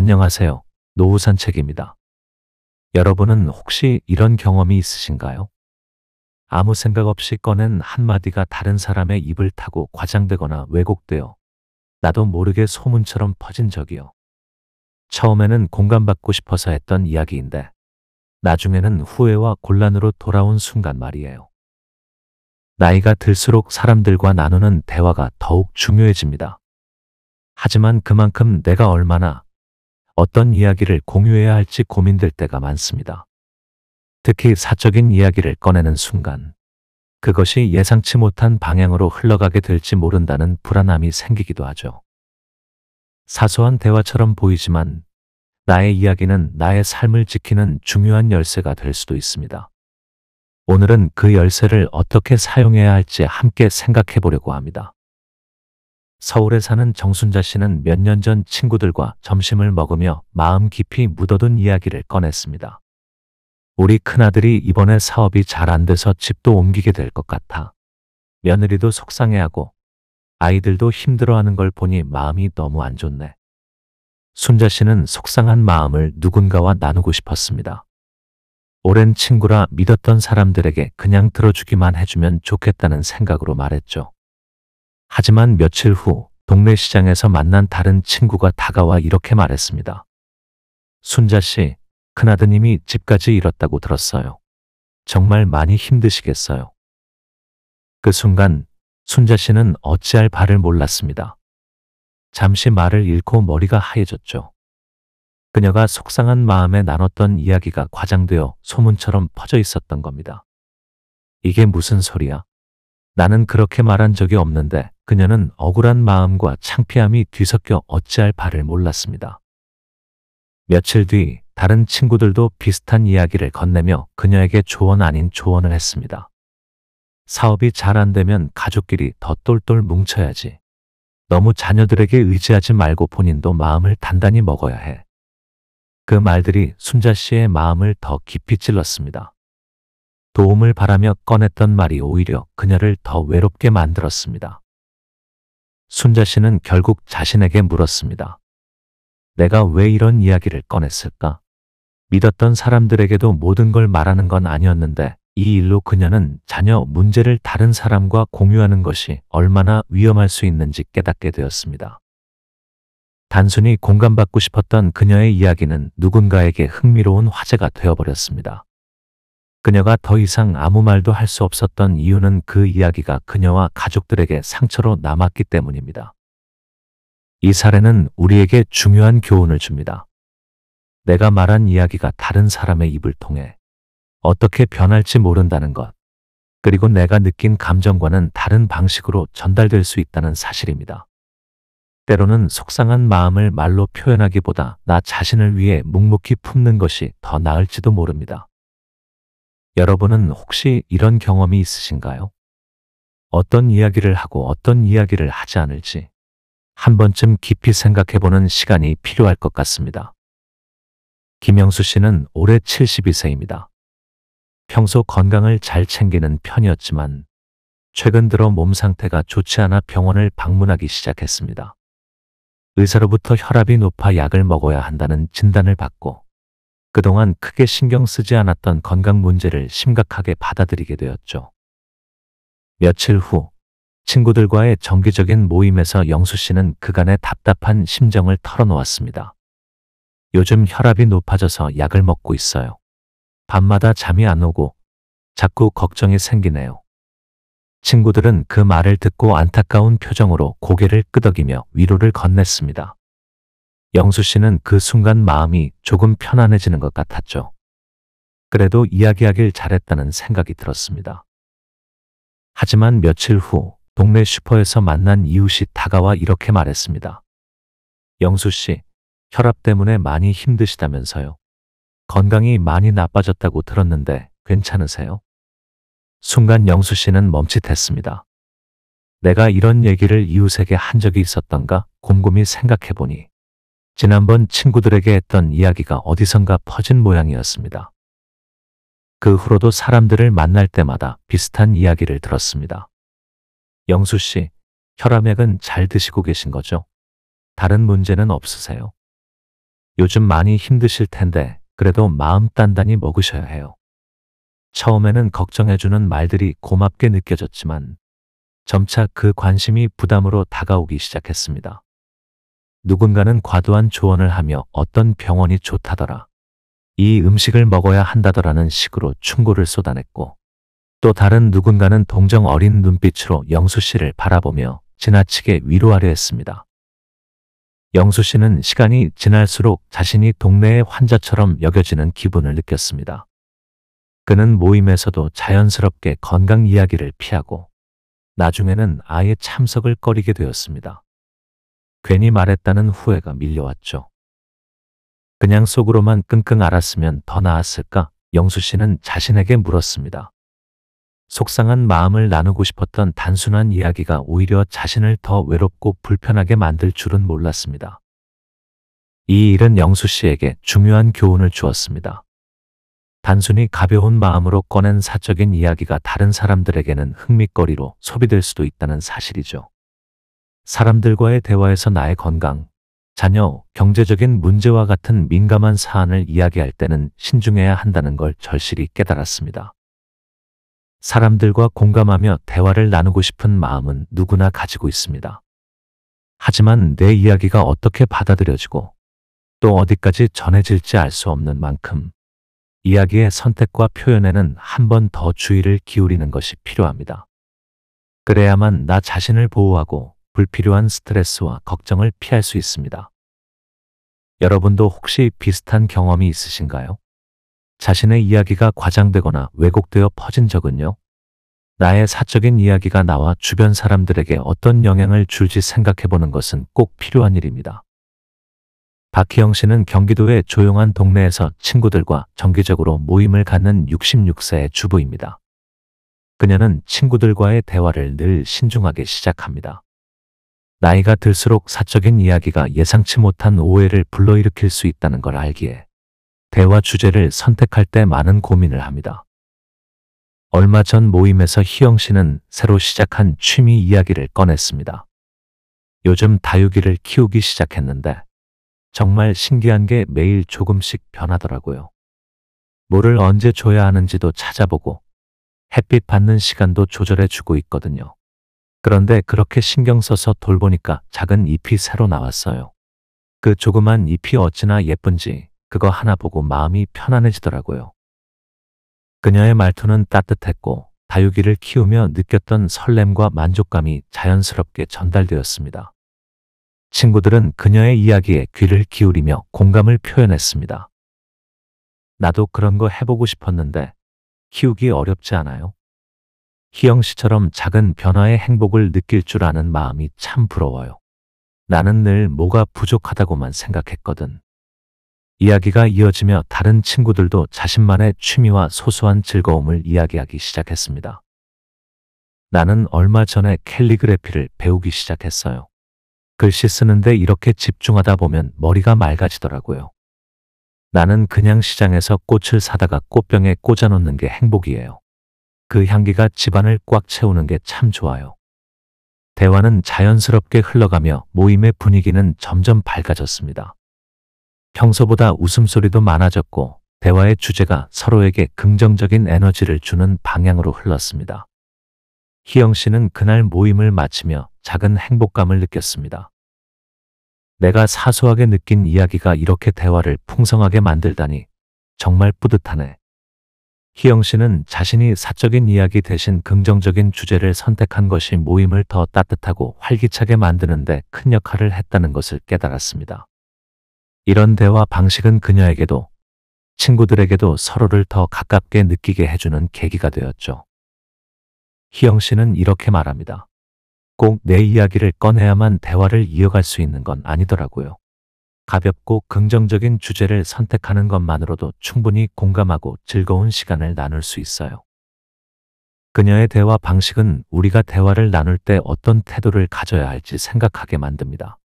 안녕하세요. 노후산책입니다. 여러분은 혹시 이런 경험이 있으신가요? 아무 생각 없이 꺼낸 한마디가 다른 사람의 입을 타고 과장되거나 왜곡되어 나도 모르게 소문처럼 퍼진 적이요. 처음에는 공감받고 싶어서 했던 이야기인데 나중에는 후회와 곤란으로 돌아온 순간 말이에요. 나이가 들수록 사람들과 나누는 대화가 더욱 중요해집니다. 하지만 그만큼 내가 얼마나 어떤 이야기를 공유해야 할지 고민될 때가 많습니다. 특히 사적인 이야기를 꺼내는 순간 그것이 예상치 못한 방향으로 흘러가게 될지 모른다는 불안함이 생기기도 하죠. 사소한 대화처럼 보이지만 나의 이야기는 나의 삶을 지키는 중요한 열쇠가 될 수도 있습니다. 오늘은 그 열쇠를 어떻게 사용해야 할지 함께 생각해 보려고 합니다. 서울에 사는 정순자 씨는 몇 년 전 친구들과 점심을 먹으며 마음 깊이 묻어둔 이야기를 꺼냈습니다. 우리 큰아들이 이번에 사업이 잘 안 돼서 집도 옮기게 될 것 같아. 며느리도 속상해하고 아이들도 힘들어하는 걸 보니 마음이 너무 안 좋네. 순자 씨는 속상한 마음을 누군가와 나누고 싶었습니다. 오랜 친구라 믿었던 사람들에게 그냥 들어주기만 해주면 좋겠다는 생각으로 말했죠. 하지만 며칠 후 동네 시장에서 만난 다른 친구가 다가와 이렇게 말했습니다. 순자 씨, 큰아드님이 집까지 잃었다고 들었어요. 정말 많이 힘드시겠어요. 그 순간 순자 씨는 어찌할 바를 몰랐습니다. 잠시 말을 잃고 머리가 하얘졌죠. 그녀가 속상한 마음에 나눴던 이야기가 과장되어 소문처럼 퍼져 있었던 겁니다. 이게 무슨 소리야? 나는 그렇게 말한 적이 없는데 그녀는 억울한 마음과 창피함이 뒤섞여 어찌할 바를 몰랐습니다. 며칠 뒤 다른 친구들도 비슷한 이야기를 건네며 그녀에게 조언 아닌 조언을 했습니다. 사업이 잘 안 되면 가족끼리 더 똘똘 뭉쳐야지. 너무 자녀들에게 의지하지 말고 본인도 마음을 단단히 먹어야 해. 그 말들이 순자 씨의 마음을 더 깊이 찔렀습니다. 도움을 바라며 꺼냈던 말이 오히려 그녀를 더 외롭게 만들었습니다. 순자 씨는 결국 자신에게 물었습니다. 내가 왜 이런 이야기를 꺼냈을까? 믿었던 사람들에게도 모든 걸 말하는 건 아니었는데 이 일로 그녀는 자녀 문제를 다른 사람과 공유하는 것이 얼마나 위험할 수 있는지 깨닫게 되었습니다. 단순히 공감받고 싶었던 그녀의 이야기는 누군가에게 흥미로운 화제가 되어버렸습니다. 그녀가 더 이상 아무 말도 할 수 없었던 이유는 그 이야기가 그녀와 가족들에게 상처로 남았기 때문입니다. 이 사례는 우리에게 중요한 교훈을 줍니다. 내가 말한 이야기가 다른 사람의 입을 통해 어떻게 변할지 모른다는 것, 그리고 내가 느낀 감정과는 다른 방식으로 전달될 수 있다는 사실입니다. 때로는 속상한 마음을 말로 표현하기보다 나 자신을 위해 묵묵히 품는 것이 더 나을지도 모릅니다. 여러분은 혹시 이런 경험이 있으신가요? 어떤 이야기를 하고 어떤 이야기를 하지 않을지 한 번쯤 깊이 생각해보는 시간이 필요할 것 같습니다. 김영수 씨는 올해 72세입니다. 평소 건강을 잘 챙기는 편이었지만 최근 들어 몸 상태가 좋지 않아 병원을 방문하기 시작했습니다. 의사로부터 혈압이 높아 약을 먹어야 한다는 진단을 받고 그동안 크게 신경 쓰지 않았던 건강 문제를 심각하게 받아들이게 되었죠. 며칠 후 친구들과의 정기적인 모임에서 영수 씨는 그간의 답답한 심정을 털어놓았습니다. 요즘 혈압이 높아져서 약을 먹고 있어요. 밤마다 잠이 안 오고 자꾸 걱정이 생기네요. 친구들은 그 말을 듣고 안타까운 표정으로 고개를 끄덕이며 위로를 건넸습니다. 영수 씨는 그 순간 마음이 조금 편안해지는 것 같았죠. 그래도 이야기하길 잘했다는 생각이 들었습니다. 하지만 며칠 후 동네 슈퍼에서 만난 이웃이 다가와 이렇게 말했습니다. 영수 씨, 혈압 때문에 많이 힘드시다면서요. 건강이 많이 나빠졌다고 들었는데 괜찮으세요? 순간 영수 씨는 멈칫했습니다. 내가 이런 얘기를 이웃에게 한 적이 있었던가 곰곰이 생각해보니 지난번 친구들에게 했던 이야기가 어디선가 퍼진 모양이었습니다. 그 후로도 사람들을 만날 때마다 비슷한 이야기를 들었습니다. 영수 씨, 혈압약은 잘 드시고 계신 거죠? 다른 문제는 없으세요? 요즘 많이 힘드실 텐데 그래도 마음 단단히 먹으셔야 해요. 처음에는 걱정해주는 말들이 고맙게 느껴졌지만 점차 그 관심이 부담으로 다가오기 시작했습니다. 누군가는 과도한 조언을 하며 어떤 병원이 좋다더라, 이 음식을 먹어야 한다더라는 식으로 충고를 쏟아냈고, 또 다른 누군가는 동정 어린 눈빛으로 영수 씨를 바라보며 지나치게 위로하려 했습니다. 영수 씨는 시간이 지날수록 자신이 동네의 환자처럼 여겨지는 기분을 느꼈습니다. 그는 모임에서도 자연스럽게 건강 이야기를 피하고 나중에는 아예 참석을 꺼리게 되었습니다. 괜히 말했다는 후회가 밀려왔죠. 그냥 속으로만 끙끙 앓았으면 더 나았을까? 영수 씨는 자신에게 물었습니다. 속상한 마음을 나누고 싶었던 단순한 이야기가 오히려 자신을 더 외롭고 불편하게 만들 줄은 몰랐습니다. 이 일은 영수 씨에게 중요한 교훈을 주었습니다. 단순히 가벼운 마음으로 꺼낸 사적인 이야기가 다른 사람들에게는 흥미거리로 소비될 수도 있다는 사실이죠. 사람들과의 대화에서 나의 건강, 자녀, 경제적인 문제와 같은 민감한 사안을 이야기할 때는 신중해야 한다는 걸 절실히 깨달았습니다. 사람들과 공감하며 대화를 나누고 싶은 마음은 누구나 가지고 있습니다. 하지만 내 이야기가 어떻게 받아들여지고 또 어디까지 전해질지 알 수 없는 만큼 이야기의 선택과 표현에는 한 번 더 주의를 기울이는 것이 필요합니다. 그래야만 나 자신을 보호하고 불필요한 스트레스와 걱정을 피할 수 있습니다. 여러분도 혹시 비슷한 경험이 있으신가요? 자신의 이야기가 과장되거나 왜곡되어 퍼진 적은요? 나의 사적인 이야기가 나와 주변 사람들에게 어떤 영향을 줄지 생각해보는 것은 꼭 필요한 일입니다. 박희영 씨는 경기도의 조용한 동네에서 친구들과 정기적으로 모임을 갖는 66세의 주부입니다. 그녀는 친구들과의 대화를 늘 신중하게 시작합니다. 나이가 들수록 사적인 이야기가 예상치 못한 오해를 불러일으킬 수 있다는 걸 알기에 대화 주제를 선택할 때 많은 고민을 합니다. 얼마 전 모임에서 희영 씨는 새로 시작한 취미 이야기를 꺼냈습니다. 요즘 다육이를 키우기 시작했는데 정말 신기한 게 매일 조금씩 변하더라고요. 물을 언제 줘야 하는지도 찾아보고 햇빛 받는 시간도 조절해주고 있거든요. 그런데 그렇게 신경 써서 돌보니까 작은 잎이 새로 나왔어요. 그 조그만 잎이 어찌나 예쁜지 그거 하나 보고 마음이 편안해지더라고요. 그녀의 말투는 따뜻했고 다육이를 키우며 느꼈던 설렘과 만족감이 자연스럽게 전달되었습니다. 친구들은 그녀의 이야기에 귀를 기울이며 공감을 표현했습니다. 나도 그런 거 해보고 싶었는데 키우기 어렵지 않아요? 희영 씨처럼 작은 변화의 행복을 느낄 줄 아는 마음이 참 부러워요. 나는 늘 뭐가 부족하다고만 생각했거든. 이야기가 이어지며 다른 친구들도 자신만의 취미와 소소한 즐거움을 이야기하기 시작했습니다. 나는 얼마 전에 캘리그래피를 배우기 시작했어요. 글씨 쓰는데 이렇게 집중하다 보면 머리가 맑아지더라고요. 나는 그냥 시장에서 꽃을 사다가 꽃병에 꽂아놓는 게 행복이에요. 그 향기가 집안을 꽉 채우는 게 참 좋아요. 대화는 자연스럽게 흘러가며 모임의 분위기는 점점 밝아졌습니다. 평소보다 웃음소리도 많아졌고 대화의 주제가 서로에게 긍정적인 에너지를 주는 방향으로 흘렀습니다. 희영 씨는 그날 모임을 마치며 작은 행복감을 느꼈습니다. 내가 사소하게 느낀 이야기가 이렇게 대화를 풍성하게 만들다니 정말 뿌듯하네. 희영 씨는 자신이 사적인 이야기 대신 긍정적인 주제를 선택한 것이 모임을 더 따뜻하고 활기차게 만드는 데 큰 역할을 했다는 것을 깨달았습니다. 이런 대화 방식은 그녀에게도 친구들에게도 서로를 더 가깝게 느끼게 해주는 계기가 되었죠. 희영 씨는 이렇게 말합니다. 꼭 내 이야기를 꺼내야만 대화를 이어갈 수 있는 건 아니더라고요. 가볍고 긍정적인 주제를 선택하는 것만으로도 충분히 공감하고 즐거운 시간을 나눌 수 있어요. 그녀의 대화 방식은 우리가 대화를 나눌 때 어떤 태도를 가져야 할지 생각하게 만듭니다.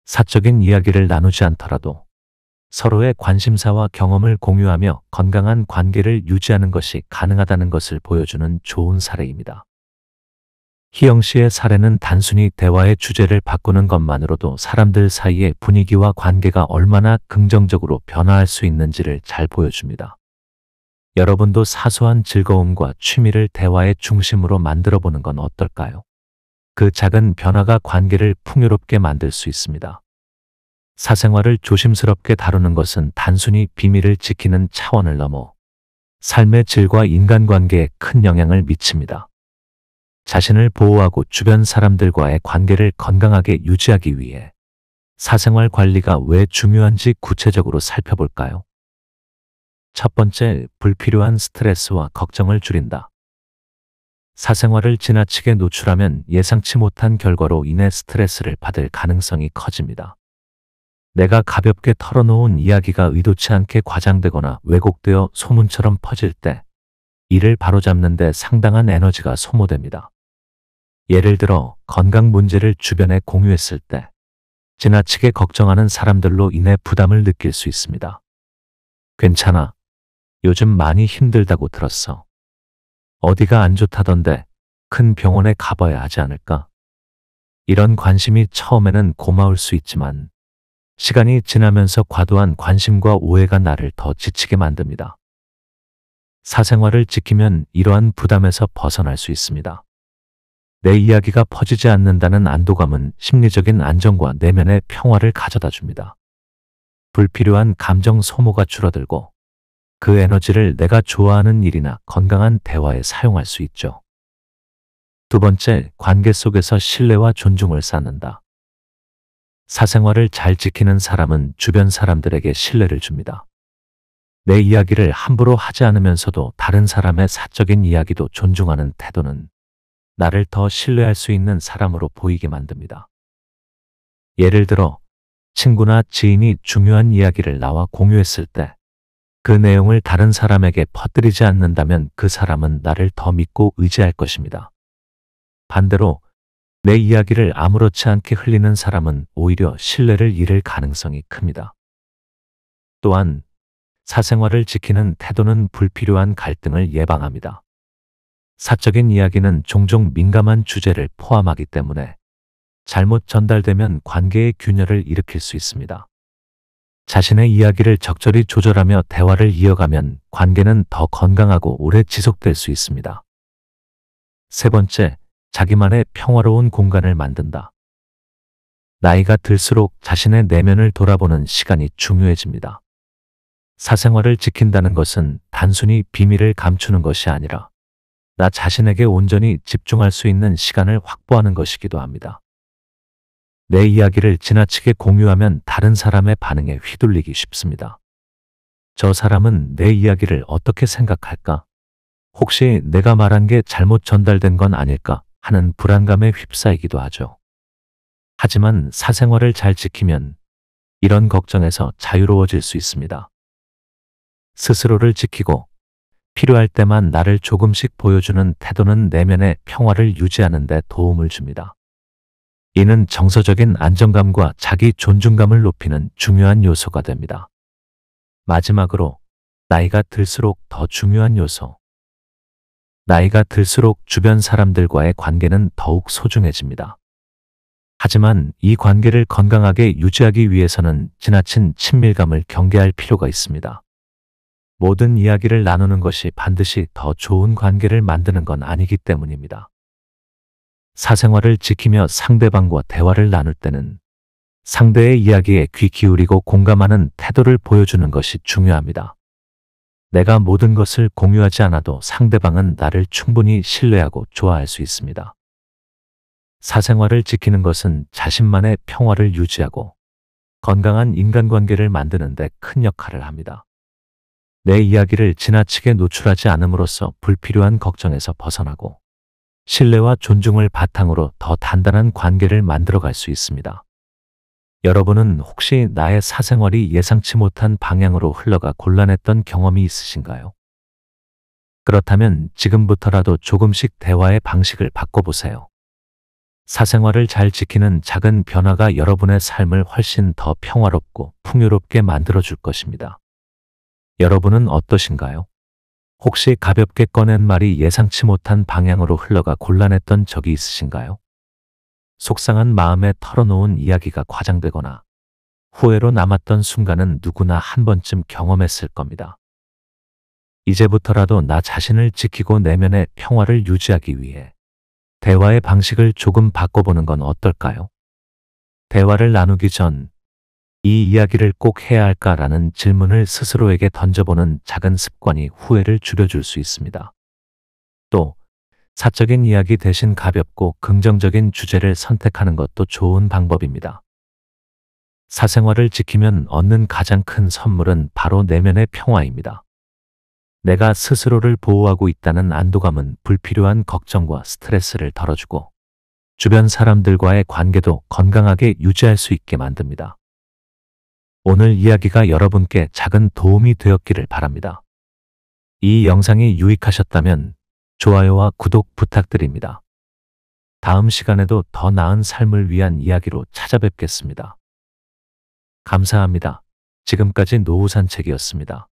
사적인 이야기를 나누지 않더라도 서로의 관심사와 경험을 공유하며 건강한 관계를 유지하는 것이 가능하다는 것을 보여주는 좋은 사례입니다. 희영 씨의 사례는 단순히 대화의 주제를 바꾸는 것만으로도 사람들 사이의 분위기와 관계가 얼마나 긍정적으로 변화할 수 있는지를 잘 보여줍니다. 여러분도 사소한 즐거움과 취미를 대화의 중심으로 만들어 보는 건 어떨까요? 그 작은 변화가 관계를 풍요롭게 만들 수 있습니다. 사생활을 조심스럽게 다루는 것은 단순히 비밀을 지키는 차원을 넘어 삶의 질과 인간관계에 큰 영향을 미칩니다. 자신을 보호하고 주변 사람들과의 관계를 건강하게 유지하기 위해 사생활 관리가 왜 중요한지 구체적으로 살펴볼까요? 첫 번째, 불필요한 스트레스와 걱정을 줄인다. 사생활을 지나치게 노출하면 예상치 못한 결과로 인해 스트레스를 받을 가능성이 커집니다. 내가 가볍게 털어놓은 이야기가 의도치 않게 과장되거나 왜곡되어 소문처럼 퍼질 때 이를 바로잡는 데 상당한 에너지가 소모됩니다. 예를 들어 건강 문제를 주변에 공유했을 때 지나치게 걱정하는 사람들로 인해 부담을 느낄 수 있습니다. 괜찮아. 요즘 많이 힘들다고 들었어. 어디가 안 좋다던데 큰 병원에 가봐야 하지 않을까? 이런 관심이 처음에는 고마울 수 있지만 시간이 지나면서 과도한 관심과 오해가 나를 더 지치게 만듭니다. 사생활을 지키면 이러한 부담에서 벗어날 수 있습니다. 내 이야기가 퍼지지 않는다는 안도감은 심리적인 안정과 내면의 평화를 가져다 줍니다. 불필요한 감정 소모가 줄어들고 그 에너지를 내가 좋아하는 일이나 건강한 대화에 사용할 수 있죠. 두 번째, 관계 속에서 신뢰와 존중을 쌓는다. 사생활을 잘 지키는 사람은 주변 사람들에게 신뢰를 줍니다. 내 이야기를 함부로 하지 않으면서도 다른 사람의 사적인 이야기도 존중하는 태도는 나를 더 신뢰할 수 있는 사람으로 보이게 만듭니다. 예를 들어 친구나 지인이 중요한 이야기를 나와 공유했을 때 그 내용을 다른 사람에게 퍼뜨리지 않는다면 그 사람은 나를 더 믿고 의지할 것입니다. 반대로 내 이야기를 아무렇지 않게 흘리는 사람은 오히려 신뢰를 잃을 가능성이 큽니다. 또한 사생활을 지키는 태도는 불필요한 갈등을 예방합니다. 사적인 이야기는 종종 민감한 주제를 포함하기 때문에 잘못 전달되면 관계의 균열을 일으킬 수 있습니다. 자신의 이야기를 적절히 조절하며 대화를 이어가면 관계는 더 건강하고 오래 지속될 수 있습니다. 세 번째, 자기만의 평화로운 공간을 만든다. 나이가 들수록 자신의 내면을 돌아보는 시간이 중요해집니다. 사생활을 지킨다는 것은 단순히 비밀을 감추는 것이 아니라 나 자신에게 온전히 집중할 수 있는 시간을 확보하는 것이기도 합니다. 내 이야기를 지나치게 공유하면 다른 사람의 반응에 휘둘리기 쉽습니다. 저 사람은 내 이야기를 어떻게 생각할까? 혹시 내가 말한 게 잘못 전달된 건 아닐까? 하는 불안감에 휩싸이기도 하죠. 하지만 사생활을 잘 지키면 이런 걱정에서 자유로워질 수 있습니다. 스스로를 지키고 필요할 때만 나를 조금씩 보여주는 태도는 내면의 평화를 유지하는 데 도움을 줍니다. 이는 정서적인 안정감과 자기 존중감을 높이는 중요한 요소가 됩니다. 마지막으로 나이가 들수록 더 중요한 요소. 나이가 들수록 주변 사람들과의 관계는 더욱 소중해집니다. 하지만 이 관계를 건강하게 유지하기 위해서는 지나친 친밀감을 경계할 필요가 있습니다. 모든 이야기를 나누는 것이 반드시 더 좋은 관계를 만드는 건 아니기 때문입니다. 사생활을 지키며 상대방과 대화를 나눌 때는 상대의 이야기에 귀 기울이고 공감하는 태도를 보여주는 것이 중요합니다. 내가 모든 것을 공유하지 않아도 상대방은 나를 충분히 신뢰하고 좋아할 수 있습니다. 사생활을 지키는 것은 자신만의 평화를 유지하고 건강한 인간관계를 만드는 데 큰 역할을 합니다. 내 이야기를 지나치게 노출하지 않음으로써 불필요한 걱정에서 벗어나고 신뢰와 존중을 바탕으로 더 단단한 관계를 만들어갈 수 있습니다. 여러분은 혹시 나의 사생활이 예상치 못한 방향으로 흘러가 곤란했던 경험이 있으신가요? 그렇다면 지금부터라도 조금씩 대화의 방식을 바꿔보세요. 사생활을 잘 지키는 작은 변화가 여러분의 삶을 훨씬 더 평화롭고 풍요롭게 만들어줄 것입니다. 여러분은 어떠신가요? 혹시 가볍게 꺼낸 말이 예상치 못한 방향으로 흘러가 곤란했던 적이 있으신가요? 속상한 마음에 털어놓은 이야기가 과장되거나 후회로 남았던 순간은 누구나 한 번쯤 경험했을 겁니다. 이제부터라도 나 자신을 지키고 내면의 평화를 유지하기 위해 대화의 방식을 조금 바꿔보는 건 어떨까요? 대화를 나누기 전 이 이야기를 꼭 해야 할까라는 질문을 스스로에게 던져보는 작은 습관이 후회를 줄여줄 수 있습니다. 또 사적인 이야기 대신 가볍고 긍정적인 주제를 선택하는 것도 좋은 방법입니다. 사생활을 지키면 얻는 가장 큰 선물은 바로 내면의 평화입니다. 내가 스스로를 보호하고 있다는 안도감은 불필요한 걱정과 스트레스를 덜어주고 주변 사람들과의 관계도 건강하게 유지할 수 있게 만듭니다. 오늘 이야기가 여러분께 작은 도움이 되었기를 바랍니다. 이 영상이 유익하셨다면 좋아요와 구독 부탁드립니다. 다음 시간에도 더 나은 삶을 위한 이야기로 찾아뵙겠습니다. 감사합니다. 지금까지 노후산책이었습니다.